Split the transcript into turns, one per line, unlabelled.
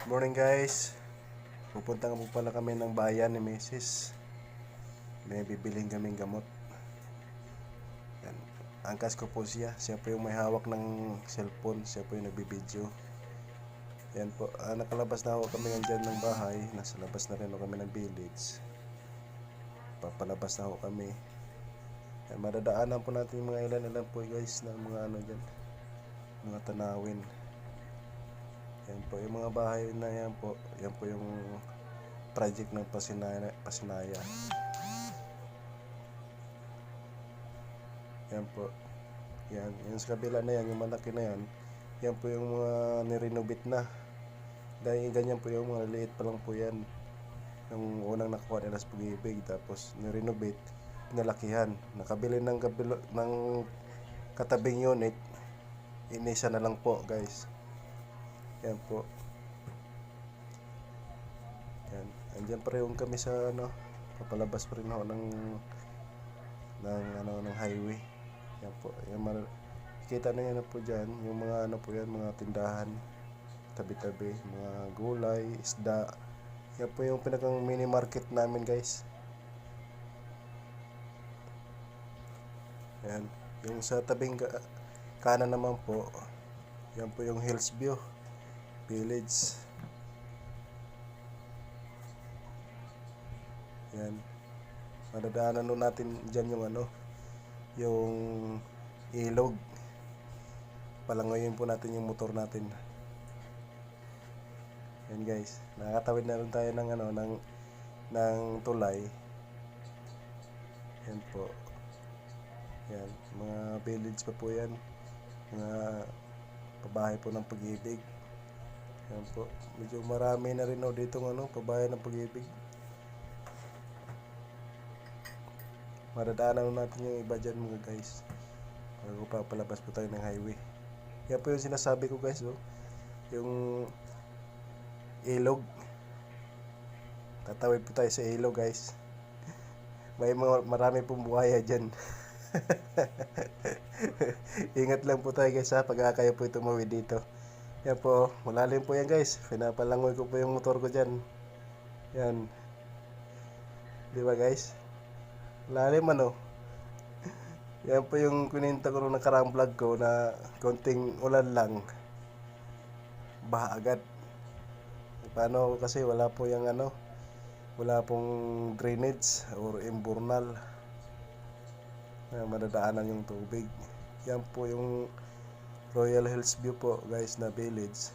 Morning guys, pupunta nga po pala kami ng bayan ni Mrs. May bibiling kaming gamot. Yan. Angkas ko po siya po yung may hawak ng cellphone, siya po yung nagbibideo. Yan po, nakalabas na ako kami dyan ng bahay, nasa labas na rin ako kami ng village. Papalabas na ako kami. Yan, madadaanan po natin yung mga ilan po guys na mga ano dyan, mga tanawin. Yan po, yung mga bahay na yan po yung project ng Pasinaya. Yan po. Yan, yung sa kabila na yan, yung malaki na yan, yan po yung mga nirenovate na. Dahil ganyan po yung mga liit pa lang po yan. Yung unang nakuha nila sa Pag-ibig, tapos nirenovate, pinalakihan. Nakabili ng katabing unit, inisa na lang po guys. Yan po. Yan. Andiyan pa rin kami sa papalabas pa rin ako ng highway. Yan po. Yan, kita na yan po dyan. Yung mga po yan, mga tindahan. Tabi-tabi. Mga gulay, isda. Yan po yung pinakang mini market namin guys. Yan. Yung sa tabing kanan naman po, yan po yung Hills View Village. Yan. Madadaanan nun natin dyan yung ilog. Palangoyin po natin yung motor natin. Yan guys. Nakatawid na rin tayo ng tulay. Yan po. Yan. Mga village pa po yan. Mga pabahay po ng Pag-ibig. Yan po. Medyo marami na rin dito pabahay ng Pag-ibig. Madadaanan natin yung iba dyan mga guys. Bago pa palabas po tayo ng highway. Yan po yung sinasabi ko guys. Yung ilog. Tatawid po tayo sa ilog guys. May marami pong buhaya dyan. Ingat lang po tayo guys pag kayo po tumawid dito. Yan po, malalim po yan guys. Pinapalangoy ko po yung motor ko dyan. Yan. Diba guys? Malalim Yan po yung kuninta ko nung nakaraang vlog ko na konting ulan lang, baha agad. Paano kasi wala po yung wala pong drainage or imburnal na madadaanan yung tubig. Yan po yung Royal Hills View po guys na village.